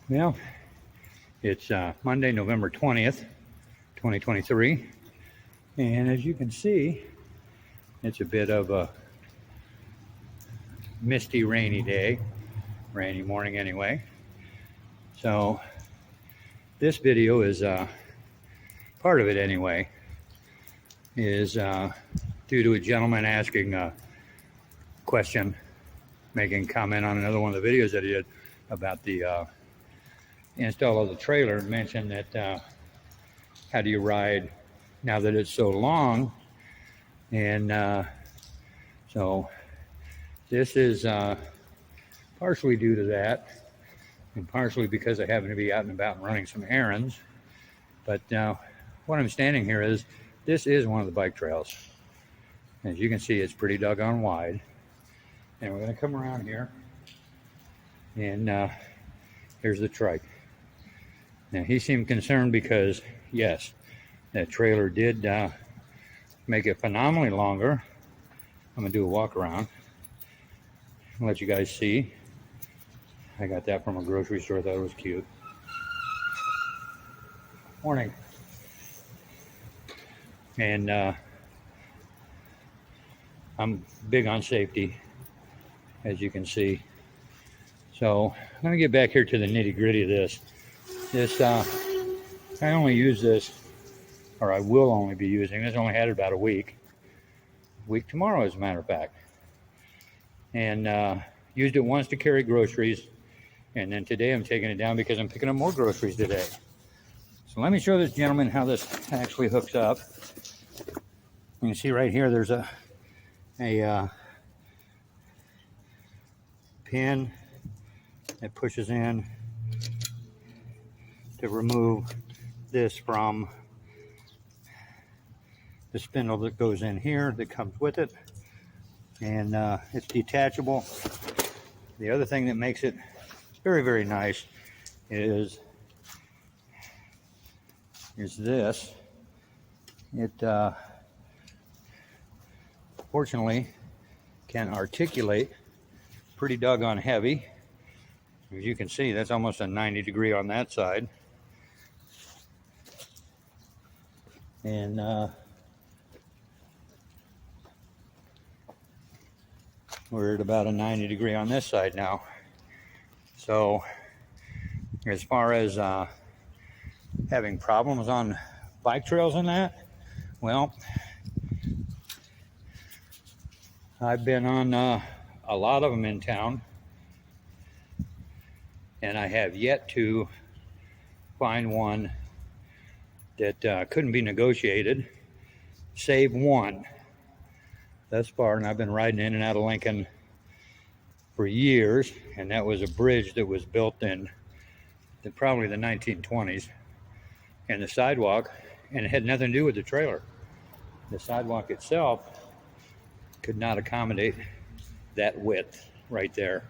Well, it's Monday, November 20th, 2023. And as you can see, it's a bit of a misty, rainy day. Rainy morning anyway. So this video is, part of it anyway, is due to a gentleman asking a question, making comment on another one of the videos that he did about the install of the trailer, and mentioned that how do you ride now that it's so long. And so this is partially due to that, and partially because I happen to be out and about and running some errands. But what I'm standing here is, this is one of the bike trails. As you can see, it's pretty doggone wide. And we're going to come around here, and here's the trike. Now, he seemed concerned because, yes, that trailer did make it phenomenally longer. I'm going to do a walk around and let you guys see. I got that from a grocery store. Thought it was cute. Morning. And I'm big on safety, as you can see. So I'm going to get back here to the nitty gritty of this. I only use this, or I will only be using this. I only had it about a week tomorrow, as a matter of fact. And used it once to carry groceries. And then today I'm taking it down because I'm picking up more groceries today. So let me show this gentleman how this actually hooks up. You can see right here there's a pin that pushes in to remove this from the spindle that goes in here that comes with it. And it's detachable. The other thing that makes it very, very nice is this. It fortunately can articulate pretty doggone heavy. As you can see, that's almost a 90-degree on that side. And we're at about a 90-degree on this side now. So as far as having problems on bike trails and that, well, I've been on a lot of them in town, and I have yet to find one that couldn't be negotiated, save one thus far. And I've been riding in and out of Lincoln for years, and that was a bridge that was built in probably the 1920s, and the sidewalk, and it had nothing to do with the trailer. The sidewalk itself could not accommodate that width right there.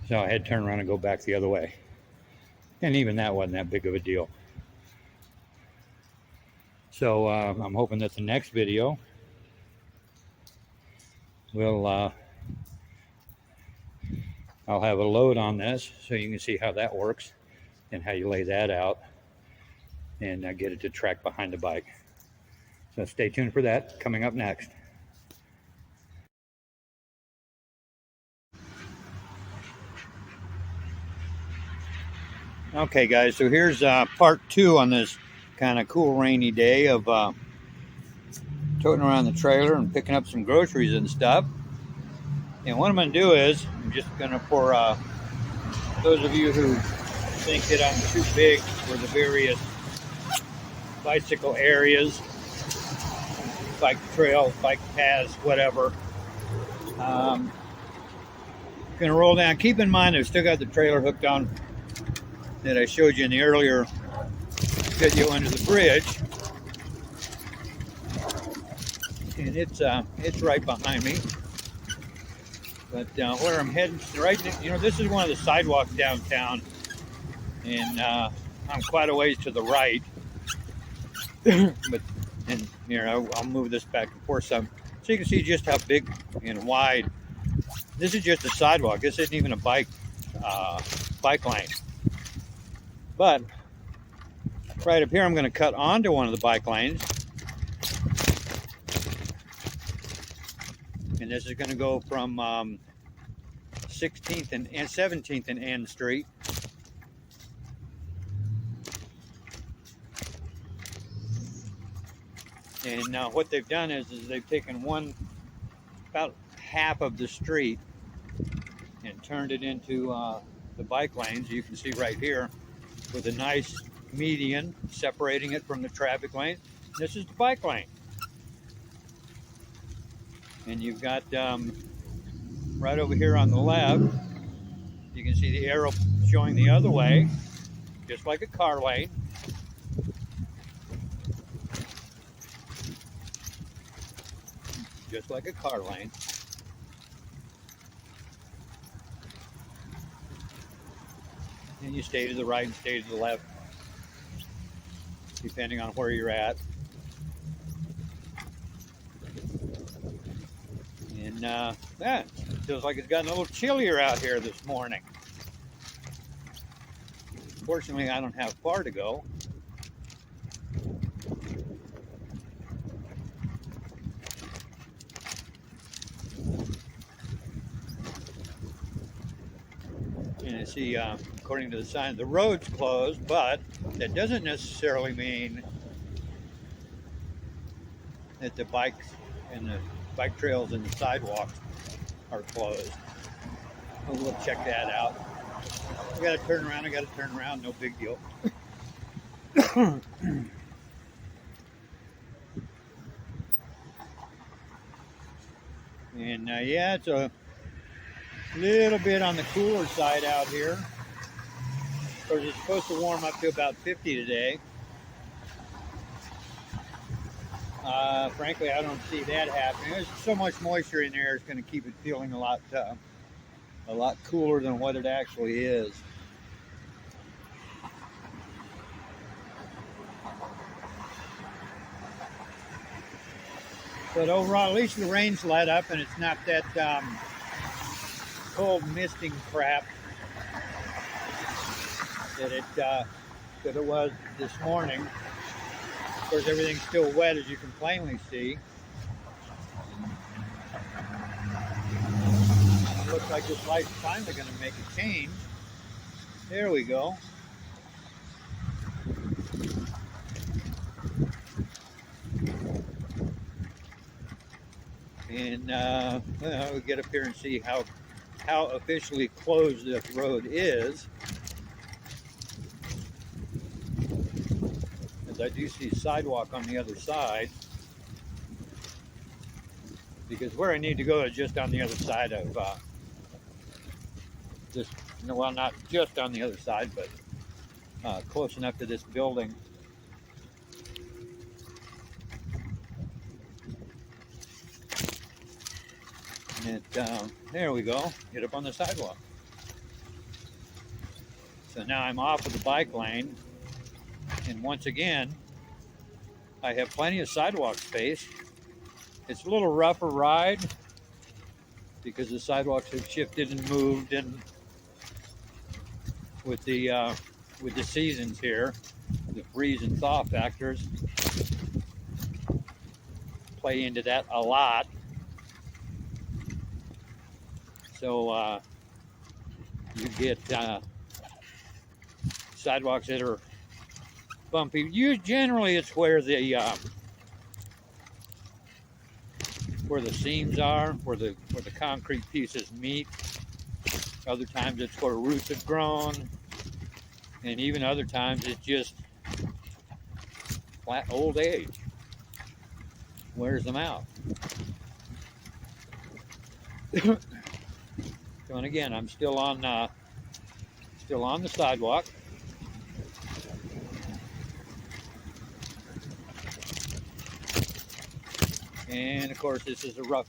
So I had to turn around and go back the other way. And even that wasn't that big of a deal. So I'm hoping that the next video will, I'll have a load on this so you can see how that works and how you lay that out and get it to track behind the bike. So stay tuned for that, coming up next. Okay guys, so here's part 2 on this kind of cool rainy day of toting around the trailer and picking up some groceries and stuff. And what I'm going to do is, I'm just going to, for those of you who think that I'm too big for the various bicycle areas, bike trails, bike paths, whatever, going to roll down. Keep in mind I've still got the trailer hooked on that I showed you in the earlier video under the bridge, and it's right behind me. But where I'm heading, right, this is one of the sidewalks downtown, and I'm quite a ways to the right. But and here I'll move this back and forth some, so you can see just how big and wide. This is just a sidewalk. This isn't even a bike bike lane. But right up here, I'm going to cut onto one of the bike lanes. And this is going to go from 16th and 17th and N Street. And now what they've done is they've taken about half of the street and turned it into the bike lanes. You can see right here with a nice median separating it from the traffic lane. This is the bike lane. And you've got right over here on the left, you can see the arrow showing the other way, just like a car lane. Just like a car lane. And you stay to the right and stay to the left, depending on where you're at. And it feels like it's gotten a little chillier out here this morning. Fortunately, I don't have far to go. And I see, according to the sign, the road's closed, but that doesn't necessarily mean that the bikes and the bike trails and the sidewalks are closed. We'll check that out. I gotta turn around, no big deal. And yeah, it's a little bit on the cooler side out here. Of course, it's supposed to warm up to about 50 today. Frankly, I don't see that happening. There's so much moisture in there, it's going to keep it feeling a lot cooler than what it actually is. But overall, at least the rain's let up and it's not that cold misting crap that it was this morning. Of course, everything's still wet, as you can plainly see. It looks like this light's finally going to make a change. There we go. And well, we'll get up here and see how officially closed this road is. As I do see sidewalk on the other side, because where I need to go is just on the other side of well, not just on the other side, but close enough to this building. And there we go, get up on the sidewalk. So now I'm off of the bike lane, and once again, I have plenty of sidewalk space. It's a little rougher ride because the sidewalks have shifted and moved, and with the seasons here, the freeze and thaw factors play into that a lot. So you get sidewalks that are bumpy. Generally, it's where the seams are, where the concrete pieces meet. Other times it's where roots have grown, and even other times it's just flat old age wears them out. So, and again, I'm still on the sidewalk. And of course, this is a rough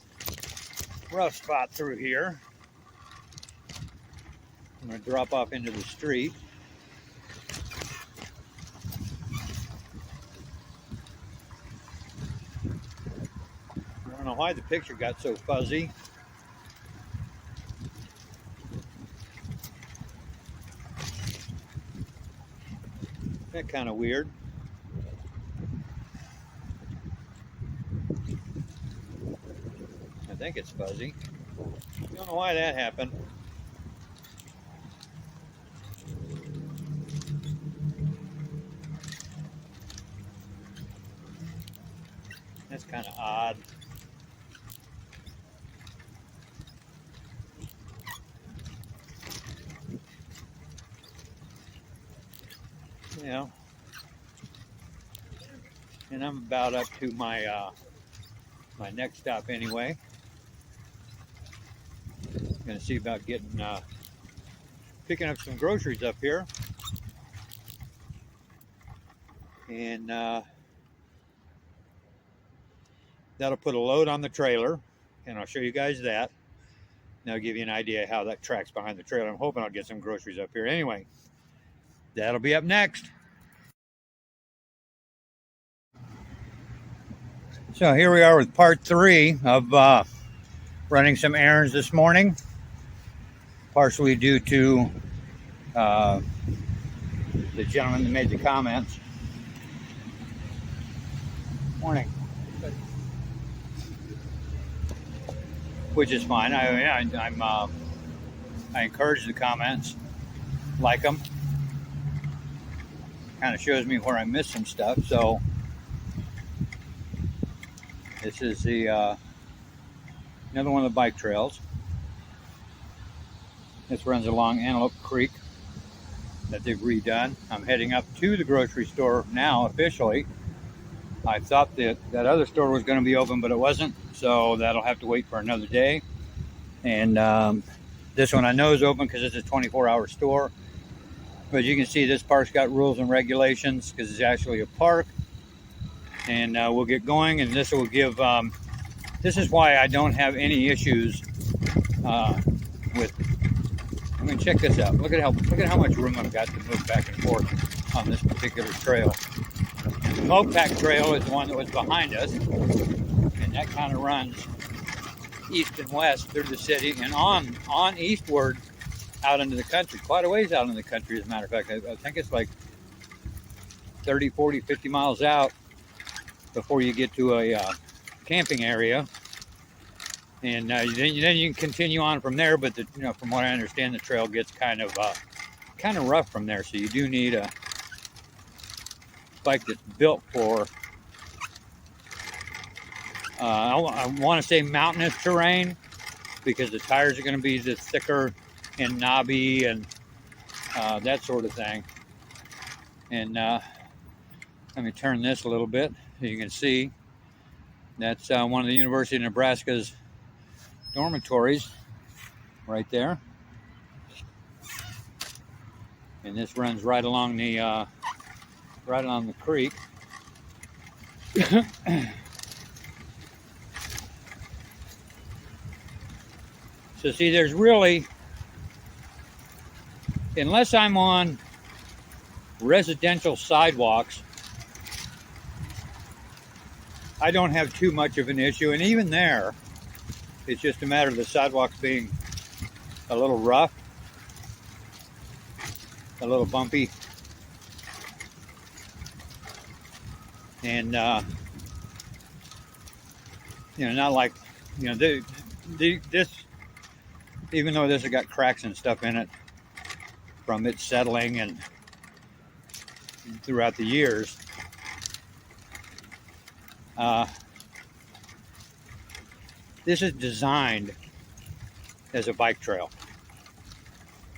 spot through here. I'm going to drop off into the street. I don't know why the picture got so fuzzy. That kind of weird. I think it's fuzzy. Don't know why that happened. That's kind of odd. You know, and I'm about up to my my next stop anyway. Gonna see about getting picking up some groceries up here, and that'll put a load on the trailer, and I'll show you guys that. And that'll give you an idea how that tracks behind the trailer. I'm hoping I'll get some groceries up here anyway. That'll be up next. So here we are with part 3 of running some errands this morning, partially due to the gentleman that made the comments. Morning. Which is fine. I encourage the comments, like them. Kind of shows me where I missed some stuff. So this is the another one of the bike trails. This runs along Antelope Creek that they've redone. I'm heading up to the grocery store now officially. I thought that other store was going to be open, but it wasn't, so that'll have to wait for another day. And this one I know is open because it's a 24-hour store. But you can see this park's got rules and regulations because it's actually a park. And we'll get going, and this will give. This is why I don't have any issues with. I mean, check this out. Look at how much room I've got to move back and forth on this particular trail. The Smoke Pack Trail is the one that was behind us, and that kind of runs east and west through the city and on eastward out into the country, quite a ways out into the country, as a matter of fact. I think it's like 30, 40, 50 miles out before you get to a camping area. And then you can continue on from there, but from what I understand, the trail gets kind of rough from there, so you do need a bike that's built for I want to say mountainous terrain, because the tires are going to be just thicker and knobby and that sort of thing. And let me turn this a little bit so you can see. That's one of the University of Nebraska's dormitories right there. And this runs right along the creek. So see, there's really, unless I'm on residential sidewalks, I don't have too much of an issue. And even there, it's just a matter of the sidewalks being a little rough, a little bumpy. And, not like, this, even though this has got cracks and stuff in it from it settling and throughout the years, this is designed as a bike trail,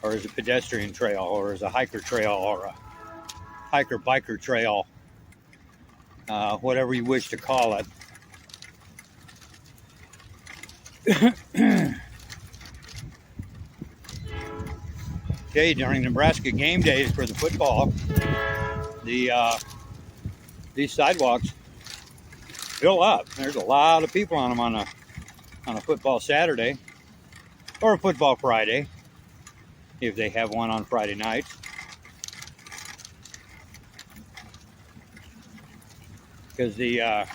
or as a pedestrian trail, or as a hiker trail, or a hiker-biker trail, whatever you wish to call it. Okay, during Nebraska game days for the football, these sidewalks fill up. There's a lot of people on them on a football Saturday, or a football Friday, if they have one on Friday nights. Because the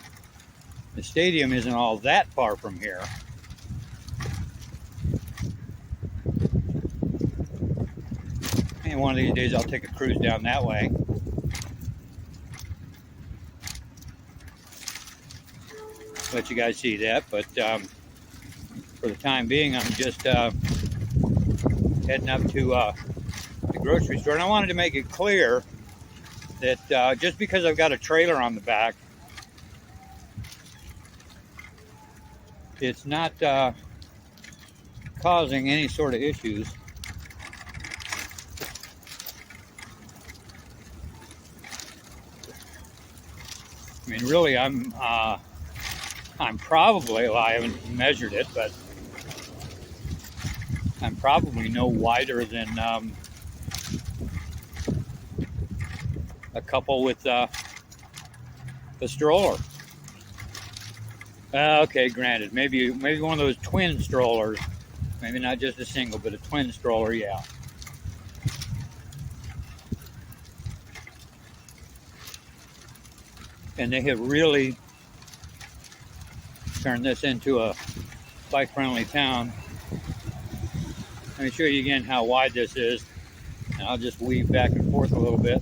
stadium isn't all that far from here. And one of these days I'll take a cruise down that way. let you guys see that. But for the time being, I'm just heading up to the grocery store. And I wanted to make it clear that just because I've got a trailer on the back, it's not causing any sort of issues. I mean, really, I'm probably, well, I haven't measured it, but I'm probably no wider than a couple with a stroller. Okay, granted, maybe one of those twin strollers, maybe not just a single, but a twin stroller, yeah. And they have really turned this into a bike-friendly town. Let me show you again how wide this is, and I'll just weave back and forth a little bit.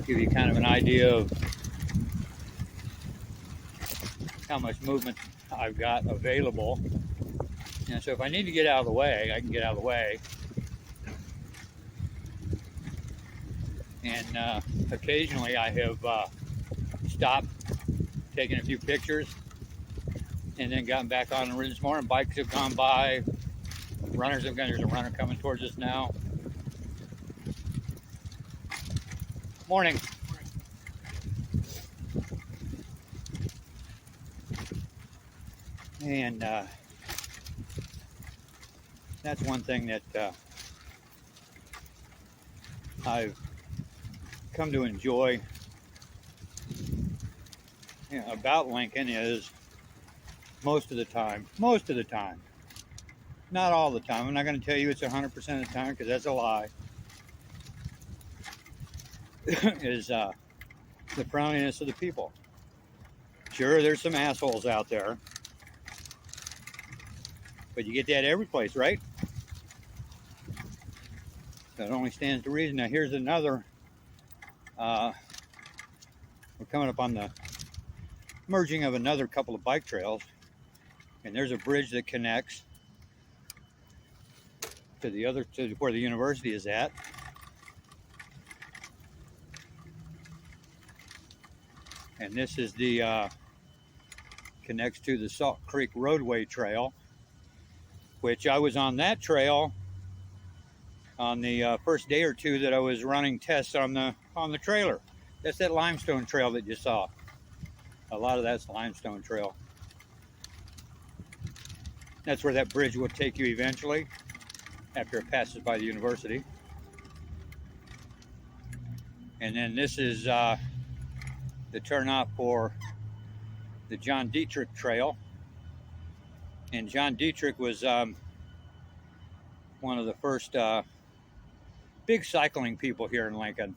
Give you kind of an idea of how much movement I've got available. And so if I need to get out of the way, I can get out of the way. And occasionally I have stopped, taken a few pictures, and then gotten back on and ridden some more, and bikes have gone by. Runners have gone, there's a runner coming towards us now. Morning. And that's one thing that I've come to enjoy about Lincoln is most of the time, not all the time. I'm not going to tell you it's 100% of the time because that's a lie. Is the friendliness of the people. Sure, there's some assholes out there, but you get that every place, right? So it only stands to reason. Now here's another. We're coming up on the merging of another couple of bike trails, and there's a bridge that connects to the other, to where the university is at. And this is the connects to the Salt Creek Roadway Trail, which I was on that trail on the first day or two that I was running tests on the trailer. That's that limestone trail that you saw. A lot of that's limestone trail. That's where that bridge will take you eventually, after it passes by the university. And then this is the turnoff for the John Dietrich Trail. And John Dietrich was one of the first big cycling people here in Lincoln.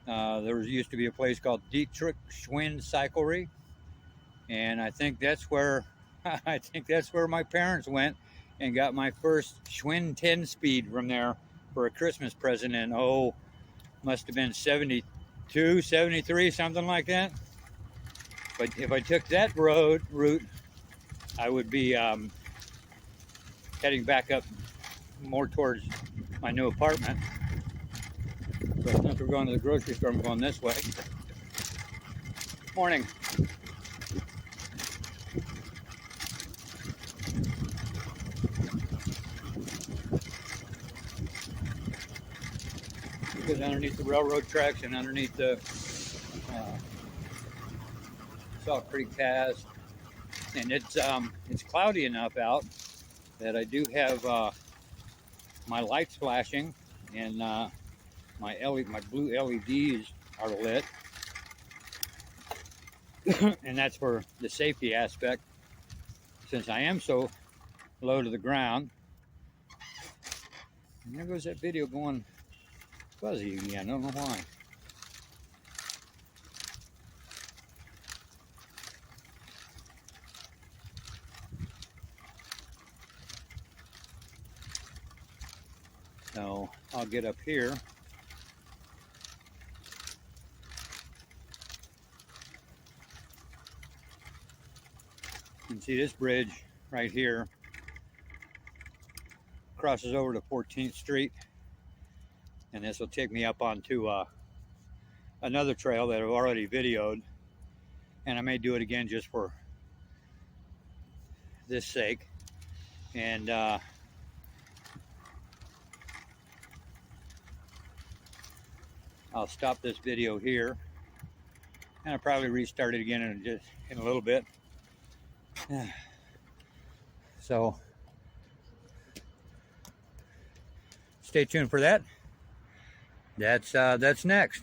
There used to be a place called Dietrich Schwind Cyclery, and I think that's where my parents went and got my first Schwind 10-speed from there for a Christmas present in, must have been 72, 73, something like that. But if I took that route, I would be heading back up more towards my new apartment. So since we're going to the grocery store, I'm going this way. Morning. Because underneath the railroad tracks and underneath the Salt Creek Pass, and it's cloudy enough out that I do have my lights flashing, and my blue LEDs are lit, and that's for the safety aspect, since I am so low to the ground. And there goes that video going fuzzy again. I don't know why. So I'll get up here. You can see this bridge right here crosses over to 14th Street, and this will take me up onto another trail that I've already videoed, and I may do it again just for this sake. And I'll stop this video here, and I'll probably restart it again in a little bit. So stay tuned for that. That's next.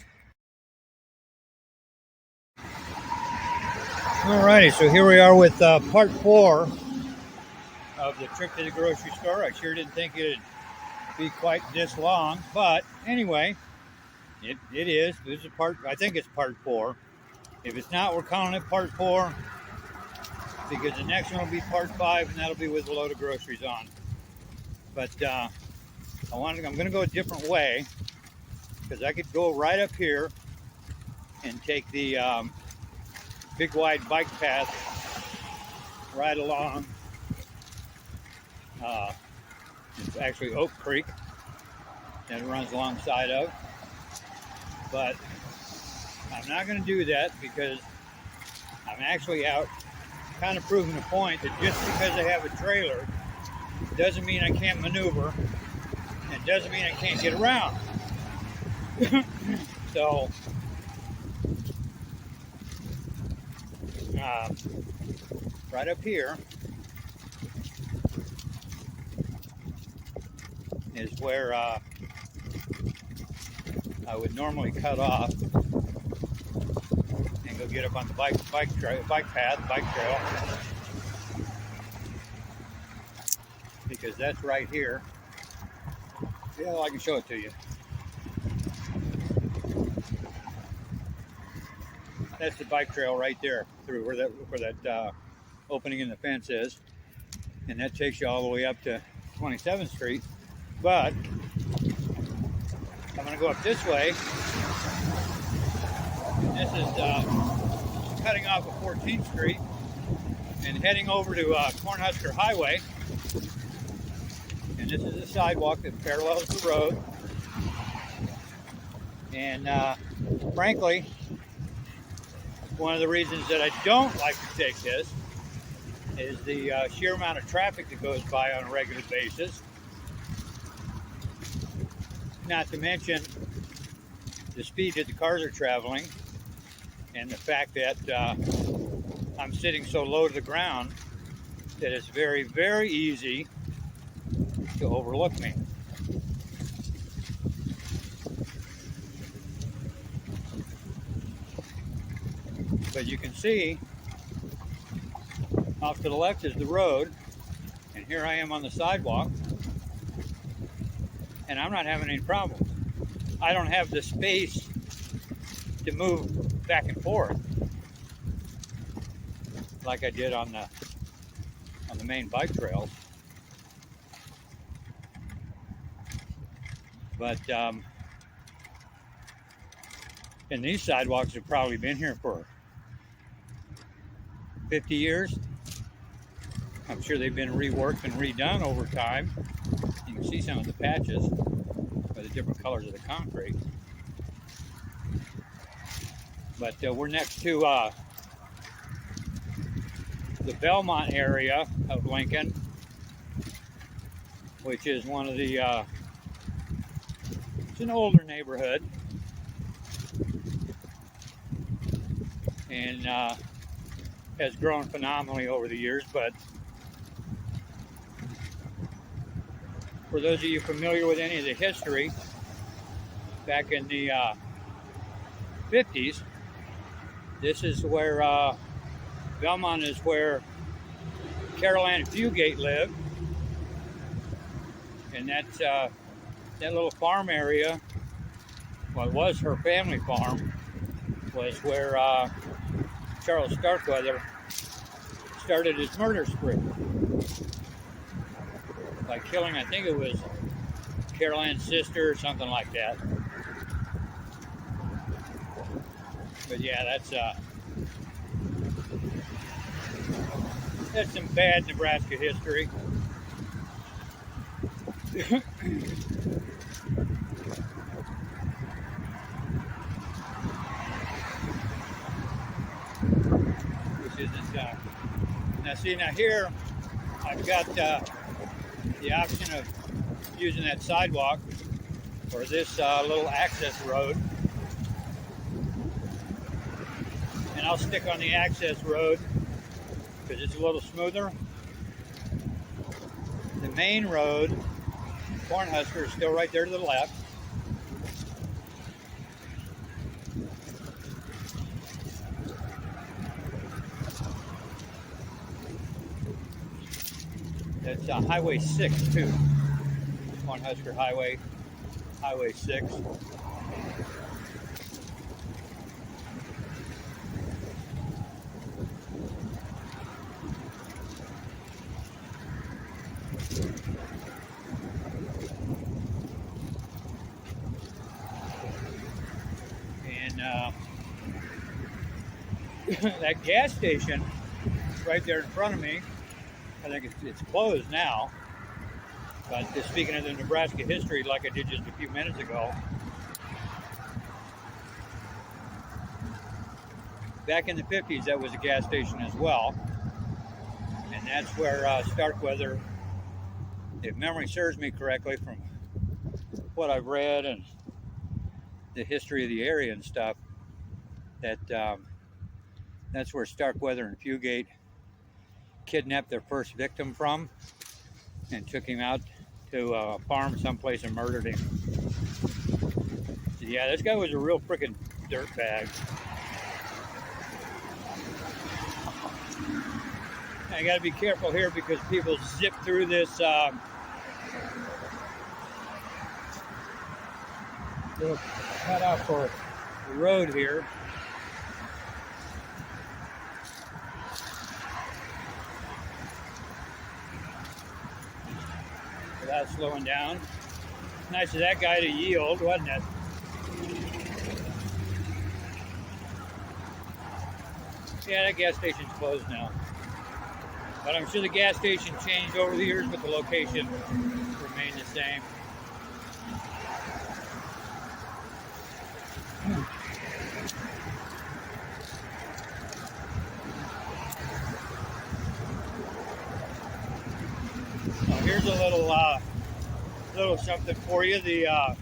Alrighty, so here we are with part 4 of the trip to the grocery store. I sure didn't think it'd be quite this long, but anyway, it is. This is I think it's part 4. If it's not, we're calling it part 4, because the next one will be part 5, and that'll be with a load of groceries on. But I'm going to go a different way, because I could go right up here and take the big wide bike path right along. It's actually Oak Creek that it runs alongside of, but I'm not going to do that, because I'm actually out kind of proving a point that just because I have a trailer doesn't mean I can't maneuver, and doesn't mean I can't get around. So right up here is where I would normally cut off and go get up on the bike trail, because that's right here. Yeah, I can show it to you. That's the bike trail right there, through where that opening in the fence is, and that takes you all the way up to 27th Street. But I'm going to go up this way. This is cutting off of 14th Street and heading over to Cornhusker Highway. And this is a sidewalk that parallels the road. And frankly, one of the reasons that I don't like to take this is the sheer amount of traffic that goes by on a regular basis. Not to mention the speed that the cars are traveling, and the fact that I'm sitting so low to the ground that it's very, very easy to overlook me. But you can see off to the left is the road, and here I am on the sidewalk, and I'm not having any problems. I don't have the space to move back and forth like I did on the main bike trails. But and these sidewalks have probably been here for 50 years. I'm sure they've been reworked and redone over time. You can see some of the patches by the different colors of the concrete. But we're next to the Belmont area of Lincoln, which is one of the, it's an older neighborhood, and has grown phenomenally over the years. But for those of you familiar with any of the history, back in the 50s, this is where Belmont is where Carol Ann Fugate lived, and that's that little farm area. Well, it was her family farm. Was where Charles Starkweather started his murder spree by killing, I think it was Carol Ann's sister or something like that. But yeah, That's some bad Nebraska history. Which isn't, now here, I've got the option of using that sidewalk or this little access road. And I'll stick on the access road because it's a little smoother. The main road, Cornhusker, is still right there to the left. That's Highway 6 too. Cornhusker Highway, Highway 6. And that gas station right there in front of me, I think it's closed now. But just speaking of the Nebraska history, like I did just a few minutes ago, back in the 50s, that was a gas station as well. And that's where Starkweather, if memory serves me correctly from what I've read and the history of the area and stuff, that that's where Starkweather and Fugate kidnapped their first victim from and took him out to a farm someplace and murdered him. So yeah, this guy was a real freaking dirtbag. I gotta be careful here because people zip through this little cutout for the road here. Without slowing down. Nice of that guy to yield, wasn't it? Yeah, that gas station's closed now. But I'm sure the gas station changed over the years, but the location remained the same. Here's a little something for you. The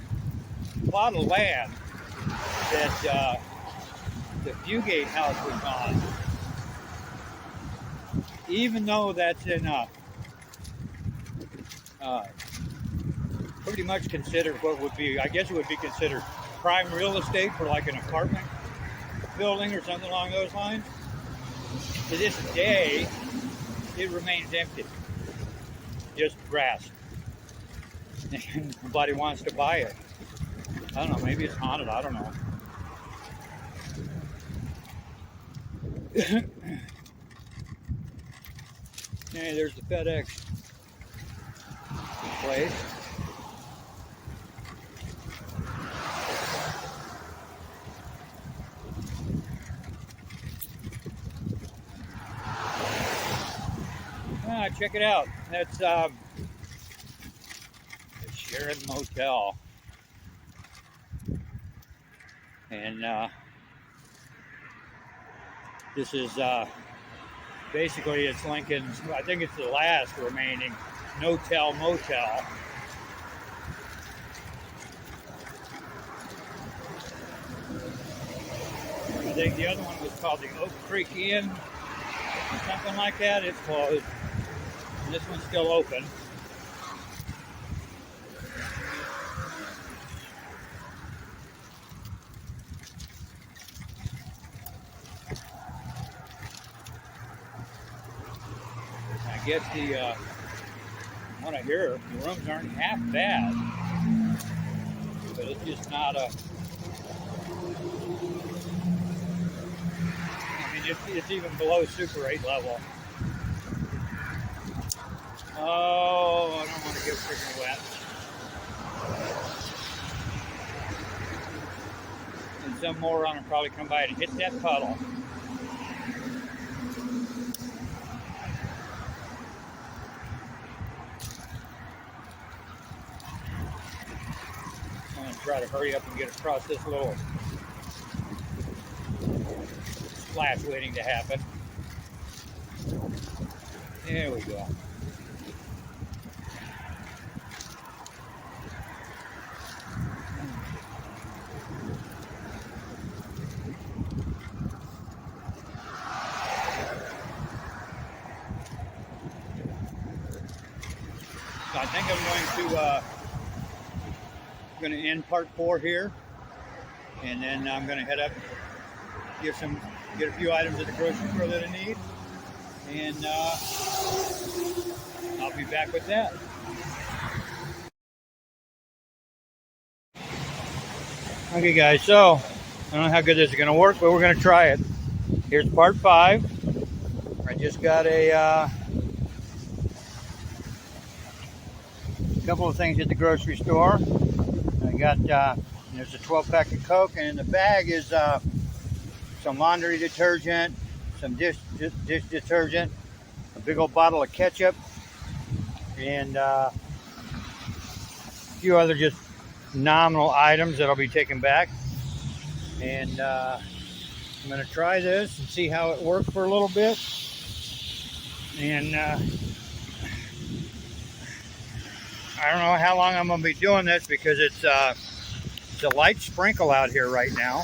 plot of land that the Fugate house was on, even though that's in pretty much considered what would be, I guess it would be considered prime real estate for like an apartment building or something along those lines. To this day, it remains empty. Just grass. And nobody wants to buy it. I don't know, maybe it's haunted, I don't know. Hey, there's the FedEx place. Check it out. That's the Sharon Motel. And this is basically it's Lincoln's, I think it's the last remaining no-tell motel. I think the other one was called the Oak Creek Inn or something like that. It's closed. And this one's still open. I guess the what I hear, the rooms aren't half bad, but it's just not a. I mean, it's even below Super 8 level. Oh, I don't want to get freaking wet. And some moron will probably come by and hit that puddle. try to hurry up and get across this little splash waiting to happen. There we go. So I think I'm going to end part 4 here, and then I'm going to head up, get a few items at the grocery store that I need, and I'll be back with that. Okay, guys. So I don't know how good this is going to work, but we're going to try it. Here's part 5. I just got a couple of things at the grocery store. I got there's a 12-pack of Coke, and in the bag is some laundry detergent, some dish detergent, a big old bottle of ketchup, and a few other just nominal items that I'll be taking back. And I'm going to try this and see how it works for a little bit. And I don't know how long I'm going to be doing this because it's a light sprinkle out here right now.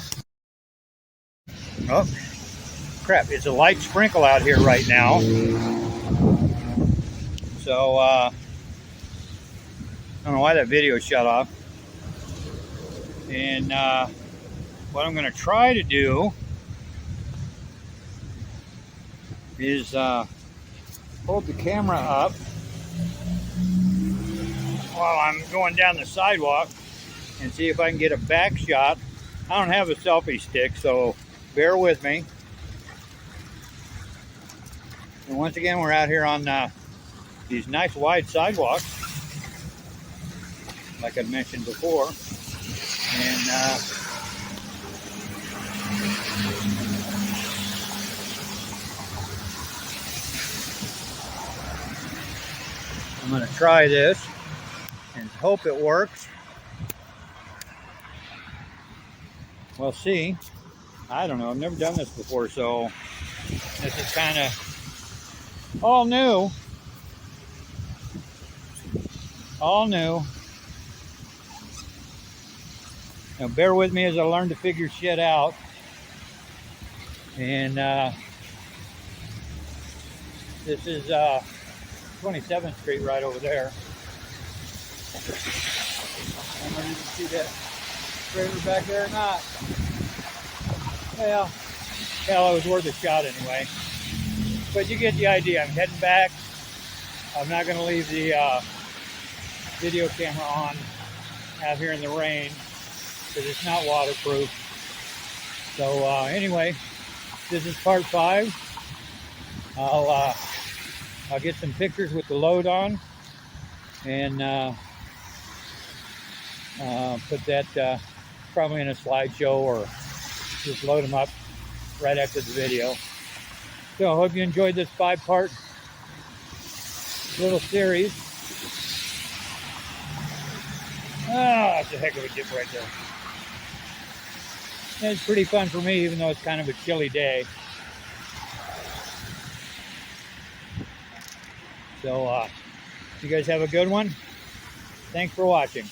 Oh, crap. It's a light sprinkle out here right now. So, I don't know why that video shut off. And what I'm going to try to do is hold the camera up while I'm going down the sidewalk and see if I can get a back shot. I don't have a selfie stick, so bear with me. And once again, we're out here on these nice wide sidewalks, like I mentioned before. And I'm going to try this and hope it works. We'll see. I don't know. I've never done this before, so this is kind of all new. All new. Now bear with me as I learn to figure shit out. And this is 27th Street right over there. I don't know if you can see that trailer back there or not. Well, hell, it was worth a shot anyway. But you get the idea. I'm heading back. I'm not going to leave the video camera on out here in the rain because it's not waterproof. So anyway, this is part 5. I'll get some pictures with the load on and put that probably in a slideshow or just load them up right after the video. So I hope you enjoyed this 5-part little series. That's a heck of a dip right there. It's pretty fun for me, even though it's kind of a chilly day. So, you guys have a good one. Thanks for watching.